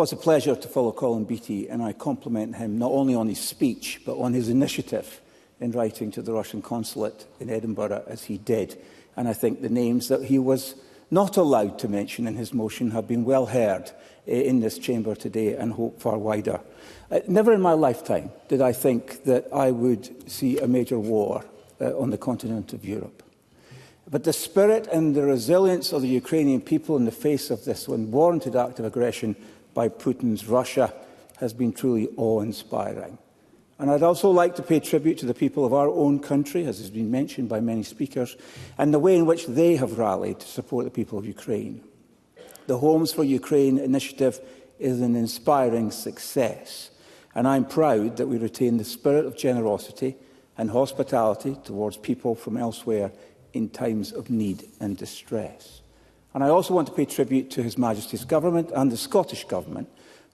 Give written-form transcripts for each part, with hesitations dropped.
Well, it's a pleasure to follow Colin Beattie, and I compliment him not only on his speech, but on his initiative in writing to the Russian consulate in Edinburgh as he did. And I think the names that he was not allowed to mention in his motion have been well heard in this chamber today, and hope far wider. Never in my lifetime did I think that I would see a major war on the continent of Europe. But the spirit and the resilience of the Ukrainian people in the face of this unwarranted act of aggression by Putin's Russia has been truly awe-inspiring. And I'd also like to pay tribute to the people of our own country, as has been mentioned by many speakers, and the way in which they have rallied to support the people of Ukraine. The Homes for Ukraine initiative is an inspiring success, and I'm proud that we retain the spirit of generosity and hospitality towards people from elsewhere in times of need and distress. And I also want to pay tribute to His Majesty's Government and the Scottish Government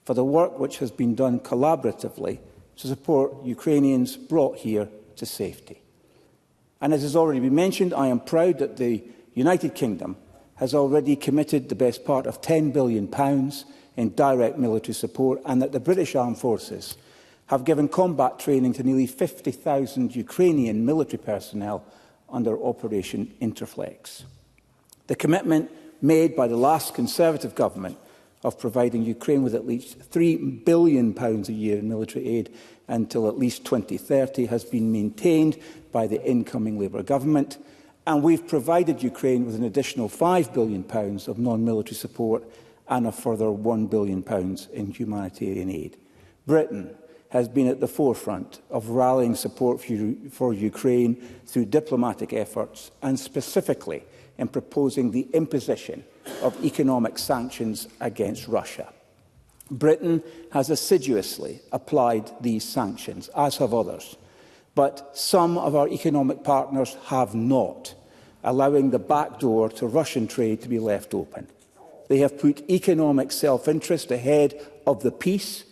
for the work which has been done collaboratively to support Ukrainians brought here to safety. And as has already been mentioned, I am proud that the United Kingdom has already committed the best part of £10 billion in direct military support, and that the British Armed Forces have given combat training to nearly 50,000 Ukrainian military personnel under Operation Interflex. The commitment made by the last Conservative government of providing Ukraine with at least £3 billion a year in military aid until at least 2030 has been maintained by the incoming Labour government, and we've provided Ukraine with an additional £5 billion of non-military support and a further £1 billion in humanitarian aid. Britain has been at the forefront of rallying support for Ukraine through diplomatic efforts, and specifically in proposing the imposition of economic sanctions against Russia. Britain has assiduously applied these sanctions, as have others, but some of our economic partners have not, allowing the back door to Russian trade to be left open. They have put economic self-interest ahead of the peace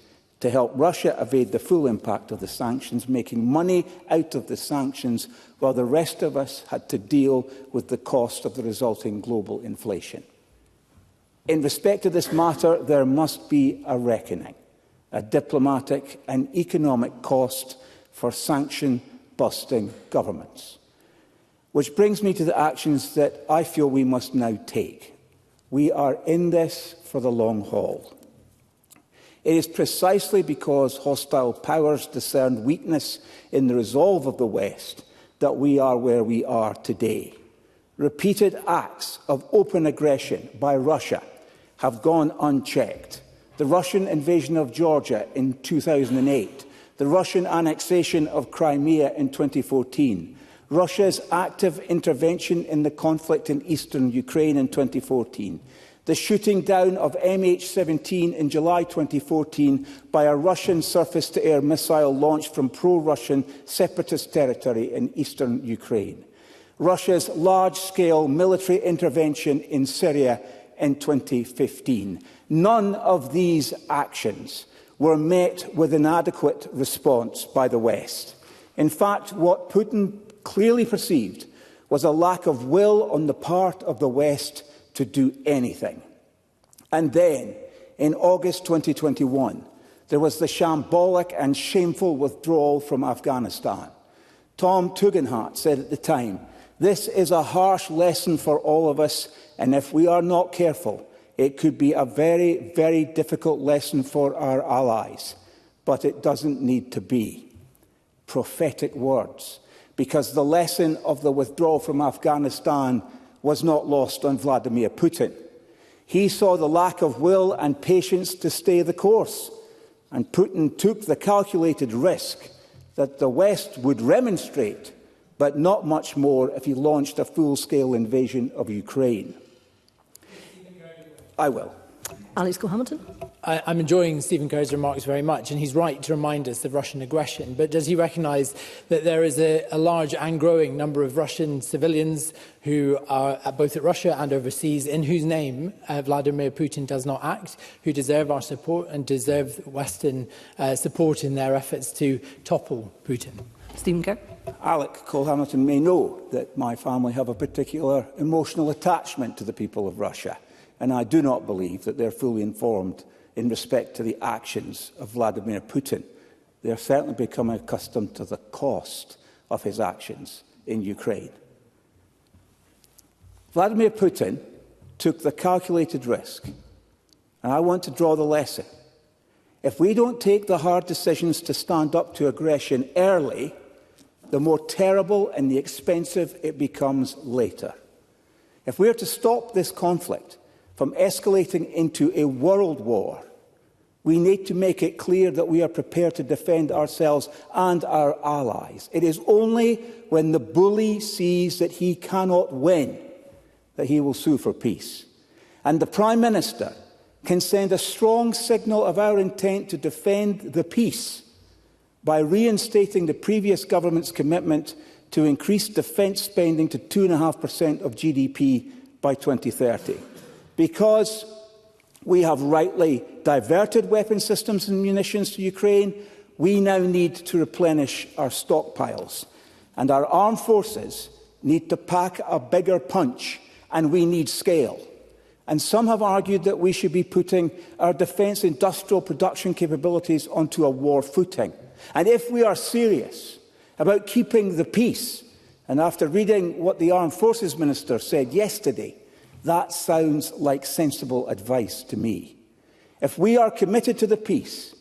to help Russia evade the full impact of the sanctions, making money out of the sanctions while the rest of us had to deal with the cost of the resulting global inflation. In respect of this matter, there must be a reckoning, a diplomatic and economic cost for sanction-busting governments. Which brings me to the actions that I feel we must now take. We are in this for the long haul. It is precisely because hostile powers discern weakness in the resolve of the West that we are where we are today. Repeated acts of open aggression by Russia have gone unchecked. The Russian invasion of Georgia in 2008, the Russian annexation of Crimea in 2014, Russia's active intervention in the conflict in eastern Ukraine in 2014, the shooting down of MH17 in July 2014 by a Russian surface-to-air missile launched from pro-Russian separatist territory in eastern Ukraine, Russia's large-scale military intervention in Syria in 2015. None of these actions were met with an adequate response by the West. In fact, what Putin clearly perceived was a lack of will on the part of the West to do anything. And then, in August 2021, there was the shambolic and shameful withdrawal from Afghanistan. Tom Tugendhat said at the time, "This is a harsh lesson for all of us, and if we are not careful, it could be a very, very difficult lesson for our allies. But it doesn't need to be." Prophetic words, because the lesson of the withdrawal from Afghanistan was not lost on Vladimir Putin. He saw the lack of will and patience to stay the course, and Putin took the calculated risk that the West would remonstrate, but not much more if he launched a full-scale invasion of Ukraine. I will. Alex Cole-Hamilton. I'm enjoying Stephen Kerr's remarks very much, and he's right to remind us of Russian aggression. But does he recognise that there is a large and growing number of Russian civilians who are both at Russia and overseas, in whose name Vladimir Putin does not act, who deserve our support and deserve Western support in their efforts to topple Putin? Stephen Kerr. Alex Cole-Hamilton may know that my family have a particular emotional attachment to the people of Russia, and I do not believe that they're fully informed in respect to the actions of Vladimir Putin. They are certainly becoming accustomed to the cost of his actions in Ukraine. Vladimir Putin took the calculated risk, and I want to draw the lesson. If we don't take the hard decisions to stand up to aggression early, the more terrible and the expensive it becomes later. If we are to stop this conflict from escalating into a world war, we need to make it clear that we are prepared to defend ourselves and our allies. It is only when the bully sees that he cannot win that he will sue for peace. And the Prime Minister can send a strong signal of our intent to defend the peace by reinstating the previous government's commitment to increase defence spending to 2.5% of GDP by 2030. Because we have rightly diverted weapon systems and munitions to Ukraine, we now need to replenish our stockpiles. And our armed forces need to pack a bigger punch, and we need scale. And some have argued that we should be putting our defence industrial production capabilities onto a war footing. And if we are serious about keeping the peace, and after reading what the Armed Forces Minister said yesterday, that sounds like sensible advice to me. If we are committed to the peace,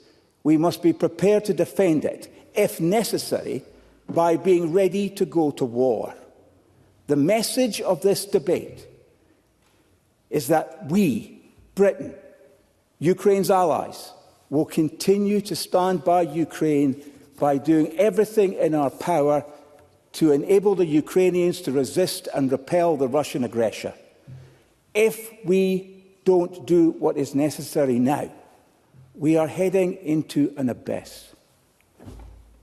we must be prepared to defend it, if necessary, by being ready to go to war. The message of this debate is that we, Britain, Ukraine's allies, will continue to stand by Ukraine by doing everything in our power to enable the Ukrainians to resist and repel the Russian aggression. If we don't do what is necessary now, we are heading into an abyss.